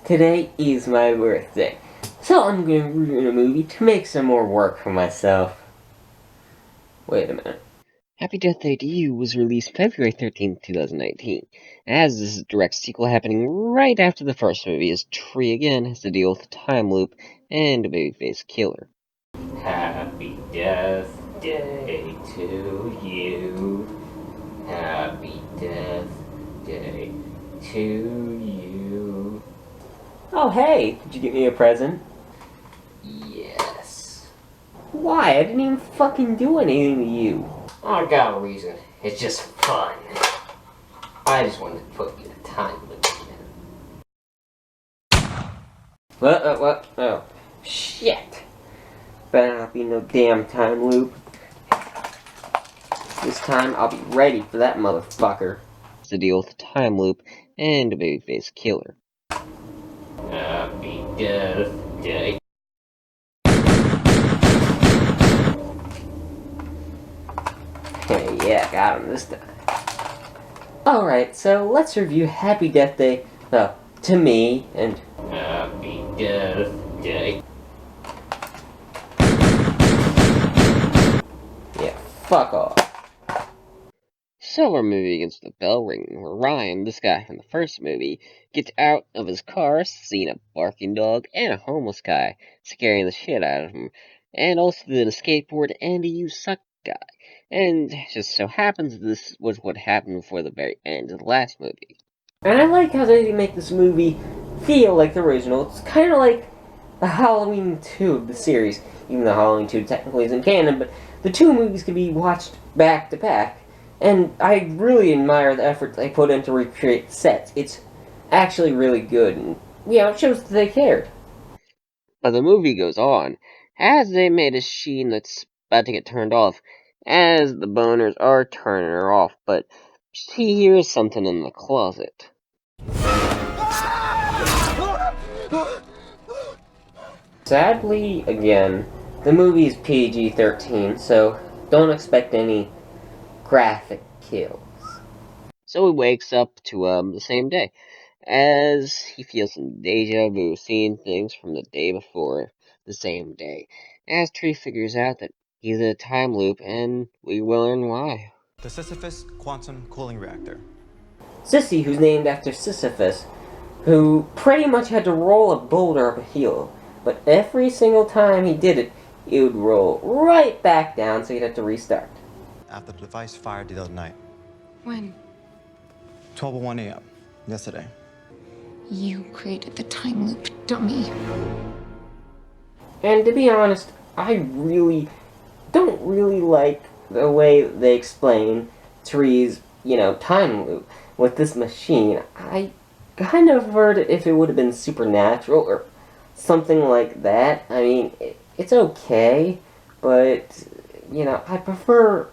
Today is my birthday, so I'm going to review a movie to make some more work for myself. Wait a minute. Happy Death Day to You was released February 13th, 2019. As this is a direct sequel happening right after the first movie, as Tree again has to deal with a time loop and a babyface killer. Happy Death Day to you. Happy Death Day to you. Oh, hey, did you get me a present? Yes. Why? I didn't even fucking do anything to you. I got a reason. It's just fun. I just wanted to put you in a time loop. What? Oh, shit. Better not be no damn time loop. This time I'll be ready for that motherfucker. To deal with a time loop and a babyface killer. Happy Death Day. Hey, yeah, got him this time. Alright, so let's review Happy Death Day, to me, and Happy Death Day. yeah, fuck off. So our movie begins with a bell ringing, where Ryan, this guy from the first movie, gets out of his car, seeing a barking dog and a homeless guy, scaring the shit out of him, and also then a skateboard and a "you suck" guy. And it just so happens this was what happened before the very end of the last movie. And I like how they make this movie feel like the original. It's kind of like the Halloween 2 of the series, even though Halloween 2 technically isn't canon, but the two movies can be watched back to back. And I really admire the effort they put in to recreate the sets. It's actually really good, and it shows that they cared. But the movie goes on, as they made a sheen that's about to get turned off, as the boners are turning her off, but she hears something in the closet. Sadly, again, the movie is PG-13, so don't expect any graphic kills. So he wakes up to the same day, as he feels some deja vu, seeing things from the day before the same day. As Tree figures out that he's in a time loop, and we will learn why. The Sisyphus Quantum Cooling Reactor. Sissy, who's named after Sisyphus, who pretty much had to roll a boulder up a hill, but every single time he did it, it would roll right back down, so he'd have to restart. After the device fired the other night. When? 12:01 a.m. yesterday. You created the time loop, dummy. And to be honest, I really don't really like the way they explain Tree's, time loop with this machine. I kind of preferred it if it would have been supernatural or something like that. I mean, it's okay, but I prefer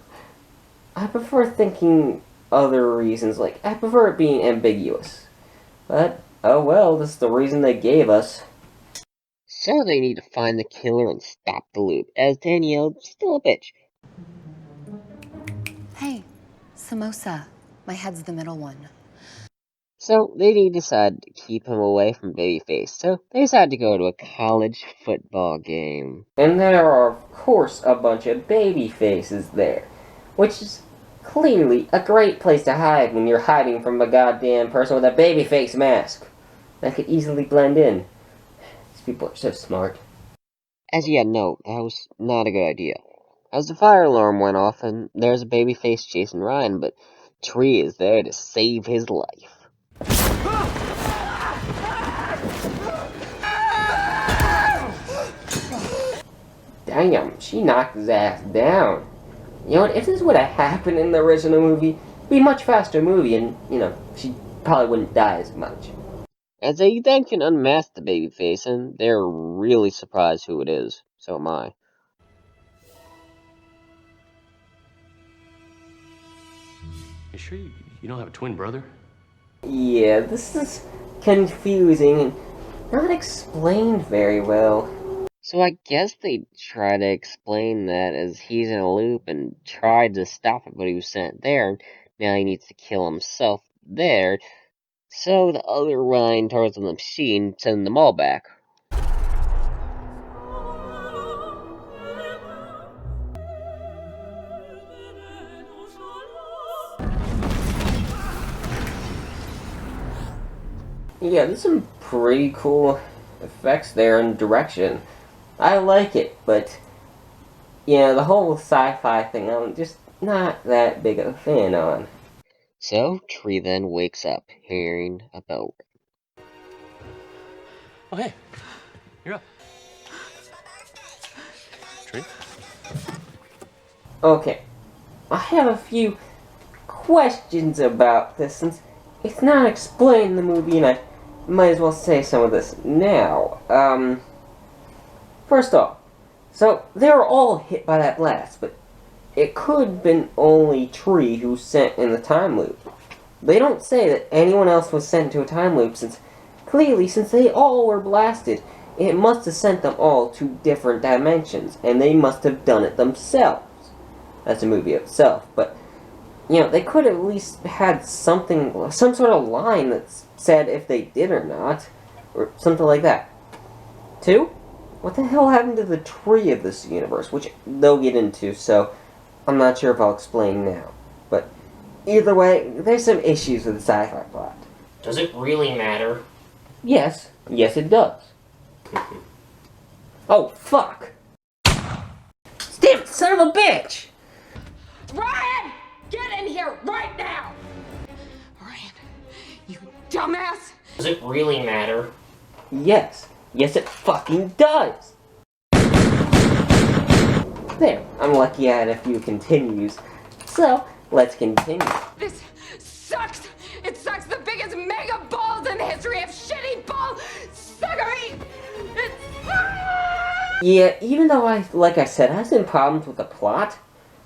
thinking other reasons. Like, I prefer it being ambiguous. But oh well, this is the reason they gave us. So they need to find the killer and stop the loop, as Danielle's still a bitch. Hey, samosa. My head's the middle one. So they decide to keep him away from Babyface, so they decide to go to a college football game. And there are, of course, a bunch of baby faces there, which is clearly a great place to hide when you're hiding from a goddamn person with a baby face mask. That could easily blend in. These people are so smart. As you no, that was not a good idea. As the fire alarm went off, and there's a babyface chasing Ryan, but Tree is there to save his life. Damn, she knocked his ass down. You know what, if this would have happened in the original movie, it'd be a much faster movie, and, she probably wouldn't die as much. As they then can unmask the babyface, and they're really surprised who it is. So am I. You sure you don't have a twin brother? Yeah, this is confusing and not explained very well. So I guess they try to explain that as he's in a loop and tried to stop it, but he was sent there, and now he needs to kill himself there So the other Ryan turns on the machine, sending them all back. Yeah, there's some pretty cool effects there and direction. I like it, but yeah, the whole sci-fi thing I'm just not that big of a fan on. So Tree then wakes up, hearing a bell ring. Oh, hey. You're up. Tree? Okay, I have a few questions about this since it's not explained in the movie, and I might as well say some of this now. First off, so they were all hit by that blast, but it could have been only Tree who sent in the time loop. They don't say that anyone else was sent to a time loop since they all were blasted, it must have sent them all to different dimensions, and they must have done it themselves. That's the movie itself, but you know, they could have at least had some sort of line that said if they did or not, or something like that. 2, what the hell happened to the tree of this universe, which they'll get into, so I'm not sure if I'll explain now. But either way, there's some issues with the sci-fi plot. Does it really matter? Yes it does. Oh, fuck! Damn it, son of a bitch! Ryan! Get in here right now! Ryan, you dumbass! Does it really matter? Yes it fucking does! There, I'm lucky I had a few continues. So, let's continue. This sucks! It sucks the biggest mega balls in the history of shitty ball suckery! It sucks! Yeah, even though like I said, I have some problems with the plot,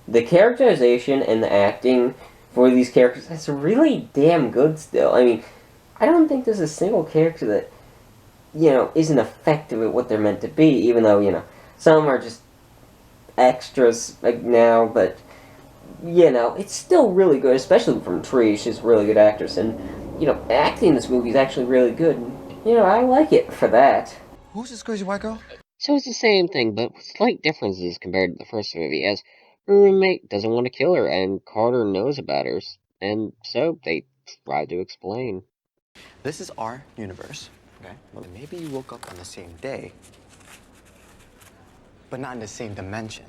the characterization and the acting for these characters is really damn good still. I mean, I don't think there's a single character that, you know, isn't effective at what they're meant to be, even though, you know, some are just extras like now, but, you know, it's still really good, especially from Tree. She's a really good actress, and, you know, acting in this movie is actually really good, and, you know, I like it for that. Who's this crazy white girl? So it's the same thing, but with slight differences compared to the first movie, as her roommate doesn't want to kill her, and Carter knows about her, and so they try to explain. This is our universe, okay? Well, maybe you woke up on the same day, but not in the same dimension.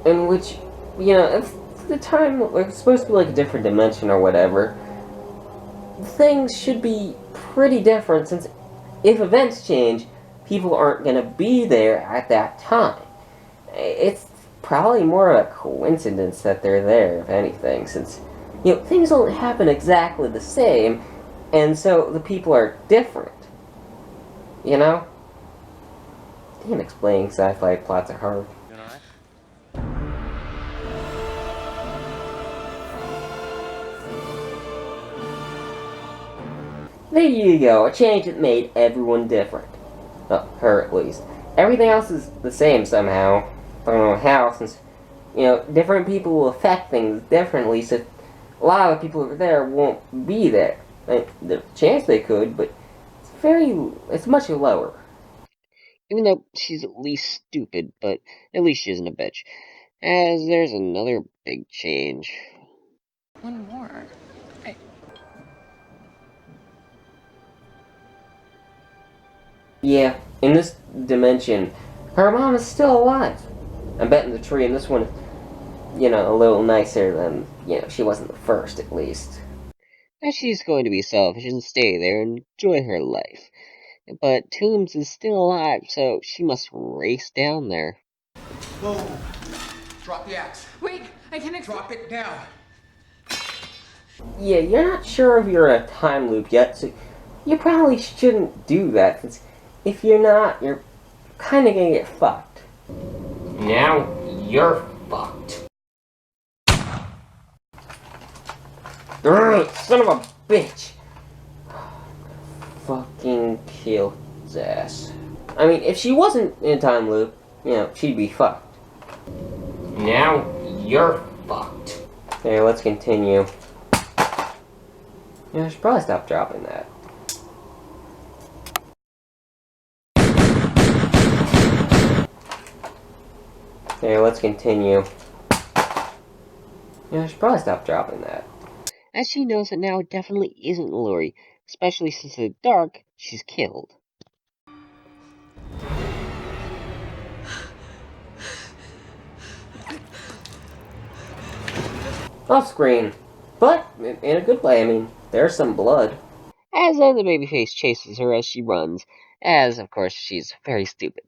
In which, you know, if the time, like, it's supposed to be like a different dimension or whatever, things should be pretty different, since if events change, people aren't going to be there at that time. It's probably more of a coincidence that they're there, if anything, since, you know, things don't happen exactly the same, and so the people are different. You know? Damn, explaining sci-fi plots are hard. There you go, a change that made everyone different. Well, her at least. Everything else is the same somehow. I don't know how, since, you know, different people will affect things differently, so a lot of the people over there won't be there. Like, the chance they could, but it's much lower. Even though she's at least stupid, but at least she isn't a bitch. As there's another big change. One more. Yeah, in this dimension, her mom is still alive. I'm betting the tree in this one, you know, a little nicer than, you know, she wasn't the first, at least. As she's going to be selfish and stay there and enjoy her life. But Toombs is still alive, so she must race down there. Whoa! Drop the axe. Wait, I can Drop it now. Yeah, you're not sure if you're in a time loop yet, so you probably shouldn't do that, since if you're not, you're kinda gonna get fucked. Now you're fucked. Ugh, son of a bitch! Fucking kill his ass. I mean, if she wasn't in a time loop, you know, she'd be fucked. Now you're fucked. Okay, let's continue. Yeah, I should probably stop dropping that. Okay, let's continue. Yeah, I should probably stop dropping that. As she knows that now it definitely isn't Lori, especially since in the dark, she's killed. Off screen. But, in a good way, I mean, there's some blood. As then the babyface chases her as she runs, as of course she's very stupid.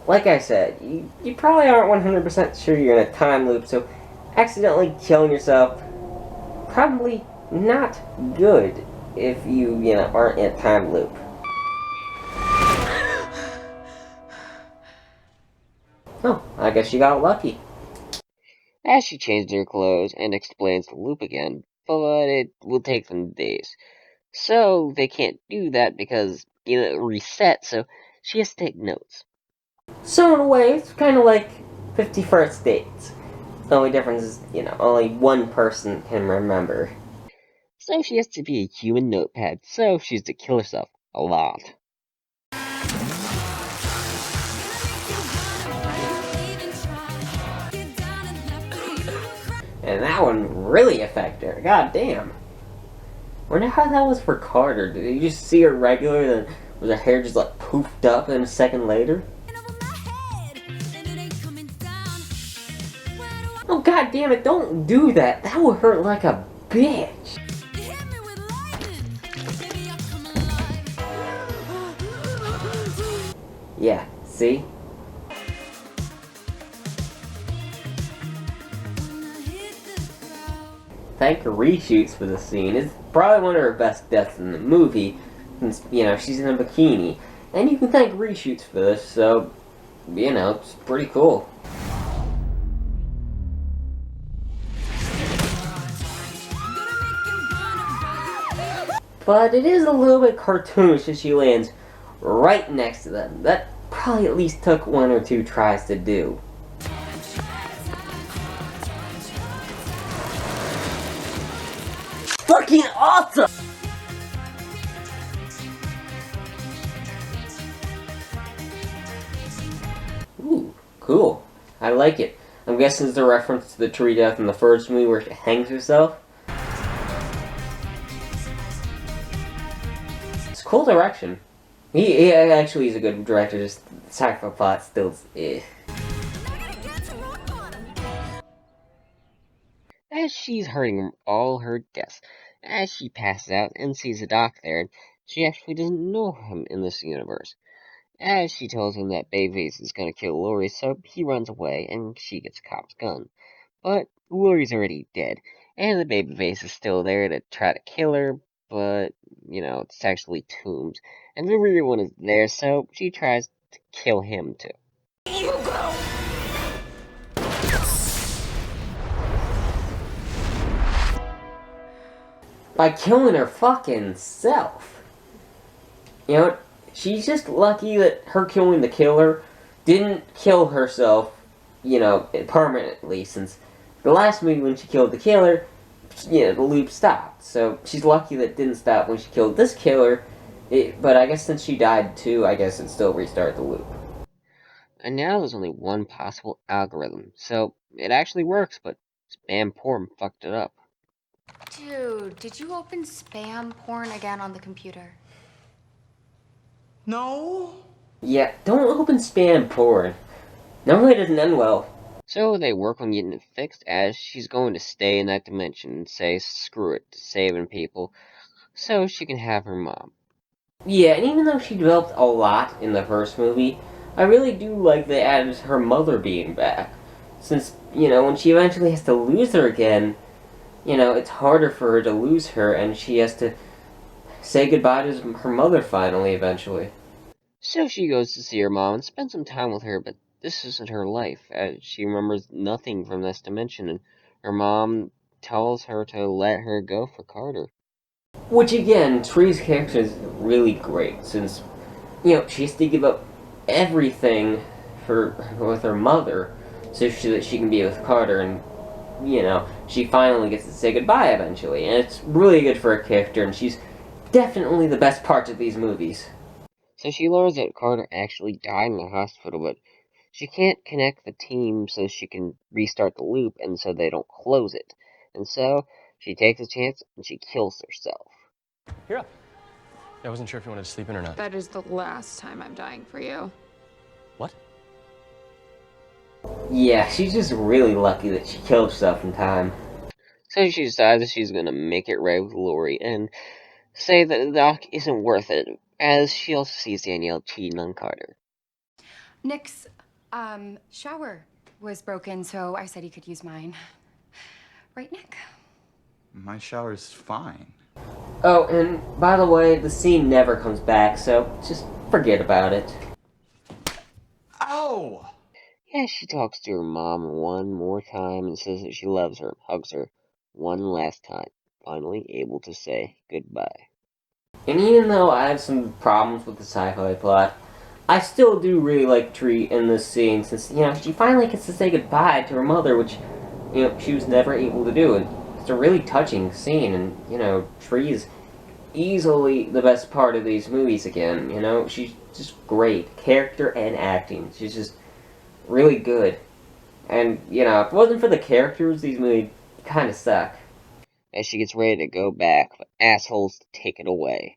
Like I said, you probably aren't 100% sure you're in a time loop, so accidentally killing yourself, probably not good if you aren't in a time loop. Oh, I guess you got lucky. As she changes her clothes and explains the loop again, but it will take them days. So they can't do that because, it reset, so she has to take notes. So in a way, it's kind of like 50 First Dates. The only difference is, only one person can remember. So she has to be a human notepad, so she's to kill herself a lot. And that one really affected her. God damn. Wonder how that was for Carter. Did you just see her regular, then was her hair just like poofed up and a second later? Oh god damn it, don't do that. That would hurt like a bitch. Yeah, see? Thank her reshoots for the scene. It's probably one of her best deaths in the movie, since, she's in a bikini. And you can thank reshoots for this, so, it's pretty cool. But it is a little bit cartoonish as she lands right next to them. That probably at least took one or two tries to do. Fucking awesome! Ooh, cool. I like it. I'm guessing it's a reference to the tree death in the first movie where she hangs herself. It's cool direction. He actually is a good director, just sorry for plot still eh. As she's hurting all her deaths, as she passes out and sees a doc there, she actually doesn't know him in this universe. As she tells him that Babyface is gonna kill Lori, so he runs away and she gets a cop's gun. But Lori's already dead, and the Babyface is still there to try to kill her, but, it's actually Toombs. And the real one is there, so she tries to kill him too. By killing her fucking self. She's just lucky that her killing the killer didn't kill herself, permanently, since the last movie when she killed the killer, the loop stopped. So she's lucky that it didn't stop when she killed this killer, but I guess since she died too, I guess it still restarted the loop. And now there's only one possible algorithm, so it actually works, but spam porn fucked it up. Dude, did you open spam porn again on the computer? No. Yeah, don't open spam porn. Normally it doesn't end well. So they work on getting it fixed, as she's going to stay in that dimension and say screw it to saving people, so she can have her mom. Yeah, and even though she developed a lot in the first movie, I really do like they added her mother being back. Since, when she eventually has to lose her again, it's harder for her to lose her, and she has to say goodbye to her mother finally, eventually. So she goes to see her mom and spends some time with her, but this isn't her life, as she remembers nothing from this dimension, and her mom tells her to let her go for Carter. Which again, Tree's character is really great, since, she has to give up everything with her mother, so that she can be with Carter, and she finally gets to say goodbye eventually. And it's really good for her character, and she's definitely the best part of these movies. So she learns that Carter actually died in the hospital, but she can't connect the team so she can restart the loop and so they don't close it. And so she takes a chance and she kills herself. You're up. I wasn't sure if you wanted to sleep in or not. That is the last time I'm dying for you. What? Yeah, she's just really lucky that she killed herself in time. So she decides that she's gonna make it right with Lori and say that the doc isn't worth it, as she also sees Danielle cheating on Carter. Nick's shower was broken, so I said he could use mine. Right, Nick? My shower's fine. Oh, and by the way, the scene never comes back, so just forget about it. Ow! Yeah, she talks to her mom one more time and says that she loves her and hugs her one last time, finally able to say goodbye. And even though I have some problems with the sci-fi plot, I still do really like Tree in this scene, since, she finally gets to say goodbye to her mother, which, she was never able to do. And it's a really touching scene, and, Tree is easily the best part of these movies again, She's just great. Character and acting. She's just really good. And, if it wasn't for the characters, these movies kind of suck. As she gets ready to go back, but assholes take it away.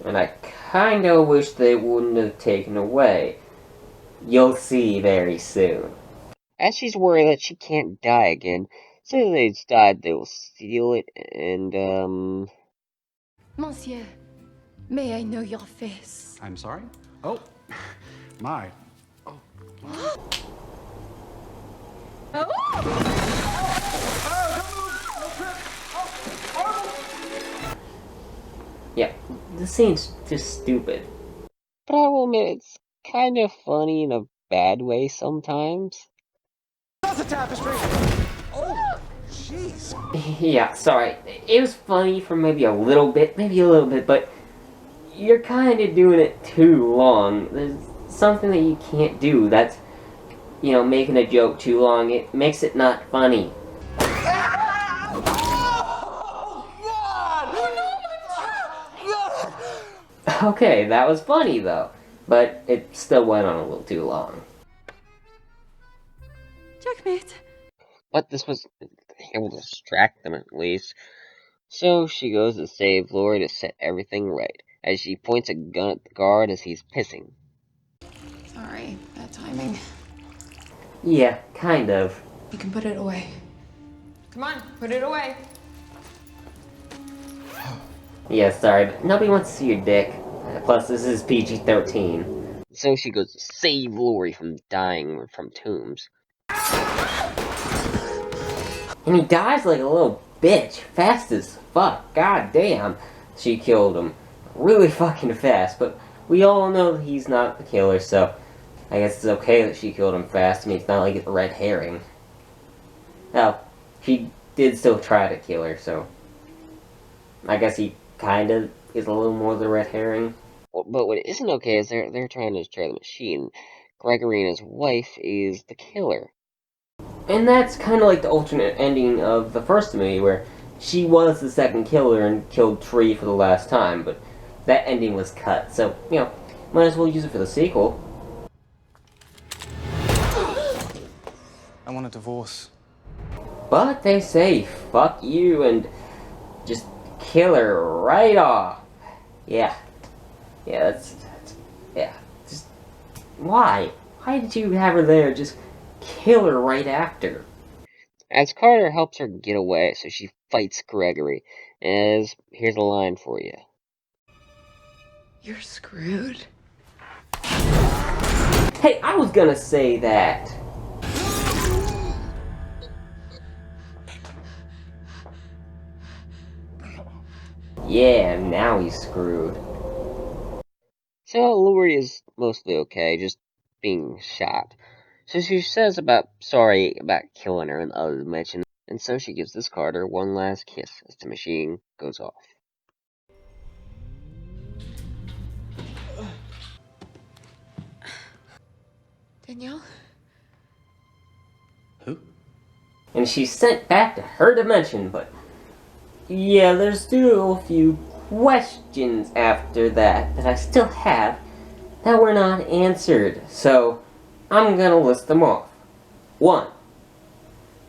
And I kinda wish they wouldn't have taken away. You'll see very soon. As she's worried that she can't die again, so if they decide they will steal it and, Monsieur, may I know your face? I'm sorry? Oh, my. Yeah, this scene's just stupid. But I will admit it's kind of funny in a bad way sometimes. That's a tapestry! Oh, jeez. Yeah, sorry. It was funny for maybe a little bit, but you're kinda doing it too long. There's something that you can't do. That's, making a joke too long. It makes it not funny. Okay, that was funny though, but it still went on a little too long. Checkmate. But this was able to distract them at least. So she goes to save Lori to set everything right, as she points a gun at the guard as he's pissing. Sorry, bad timing. Yeah, kind of. You can put it away. Come on, put it away. Yeah, sorry, but nobody wants to see your dick. Plus, this is PG-13. So she goes to save Lori from dying from tombs. And he dies like a little bitch, fast as fuck. God damn, she killed him really fucking fast. But we all know that he's not the killer, so I guess it's okay that she killed him fast. I mean, it's not like it's a red herring. Well, she did still try to kill her, so I guess he kind of is a little more the red herring. But what isn't okay is they're trying to destroy the machine. Gregory and his wife is the killer. And that's kind of like the alternate ending of the first movie, where she was the second killer and killed Tree for the last time, but that ending was cut, so, might as well use it for the sequel. I want a divorce. But they say, fuck you, and just kill her right off. Yeah, just, why? Why did you have her there? Just kill her right after. As Carter helps her get away, so she fights Gregory. As here's a line for you. You're screwed. Hey, I was gonna say that. Yeah, now he's screwed. So Lori is mostly okay, just being shot. So she says sorry about killing her in the other dimension, and so she gives this Carter one last kiss as the machine goes off. Danielle? and she's sent back to her dimension, but yeah, there's still a few questions after that I still have that were not answered, so I'm gonna list them off. 1.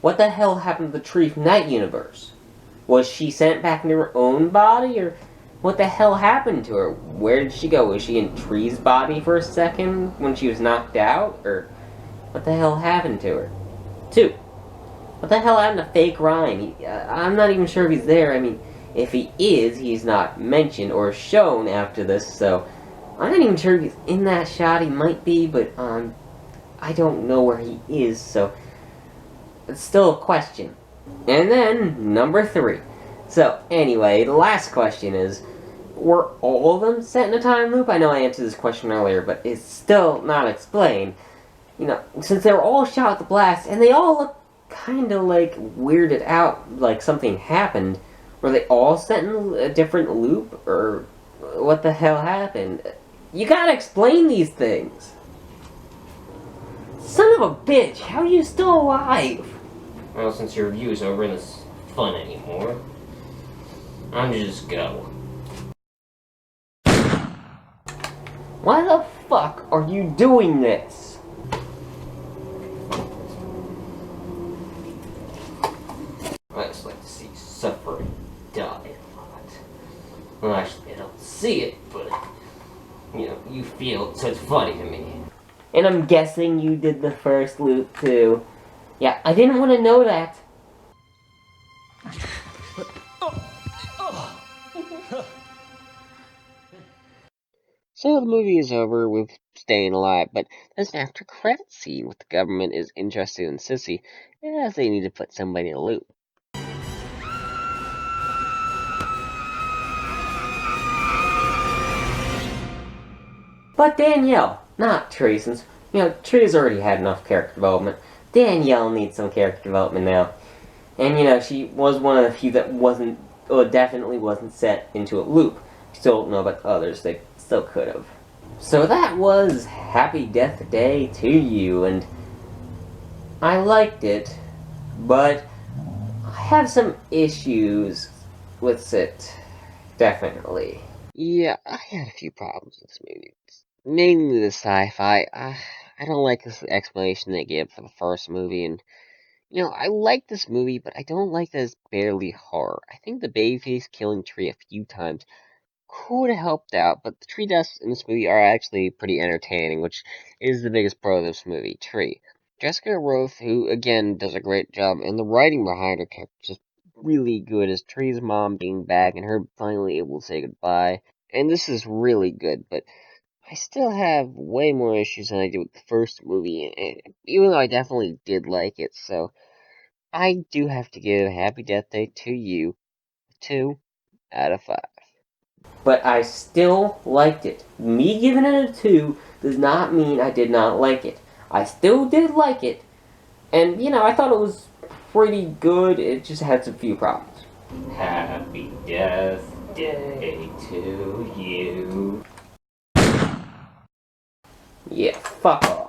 What the hell happened to the tree from that universe? Was she sent back into her own body, or what the hell happened to her? Where did she go? Was she in Tree's body for a second when she was knocked out, or what the hell happened to her? 2. What the hell happened to Fake Ryan? I'm not even sure if he's there. I mean, if he is, he's not mentioned or shown after this, so I'm not even sure if he's in that shot. He might be, but I don't know where he is, so it's still a question. And then, number 3. So, anyway, the last question is, were all of them set in a time loop? I know I answered this question earlier, but it's still not explained. You know, since they were all shot with the blast, and they all look kind of like weirded out, like something happened, were they all set in a different loop, or what the hell happened? You gotta explain these things. Son of a bitch, how are you still alive? Well, since your review is over and it's fun anymore, I'm gonna just go. Why the fuck are you doing this? I just like to see suffering die a lot. Well, actually, I don't see it, but, you know, you feel it, so it's funny to me. And I'm guessing you did the first loop too. Yeah, I didn't want to know that. So the movie is over with staying alive, but there's an after credit scene with the government is interested in Sissy, as they need to put somebody in a loop. But Danielle, not Tree, since, you know, Tree's already had enough character development. Danielle needs some character development now. And, you know, she was one of the few that wasn't, or definitely wasn't set into a loop. Still don't know about the others, they still could have. So that was Happy Death Day to You, and I liked it, but I have some issues with it, definitely. Yeah, I had a few problems with this movie. Mainly the sci-fi. I don't like this explanation they gave for the first movie, and you know, I like this movie, but I don't like that it's barely horror. I think the babyface killing Tree a few times could have helped out, but the tree deaths in this movie are actually pretty entertaining, which is the biggest pro of this movie, Tree. Jessica Roth, who again does a great job, and the writing behind her character is just really good, as Tree's mom being back and her finally able to say goodbye. And this is really good, but I still have way more issues than I did with the first movie, even though I definitely did like it, so I do have to give Happy Death Day to You 2 out of 5. But I still liked it. Me giving it a 2 does not mean I did not like it. I still did like it. And, you know, I thought it was pretty good. It just had some few problems. Happy Death Day to you. Yeah, fuck off.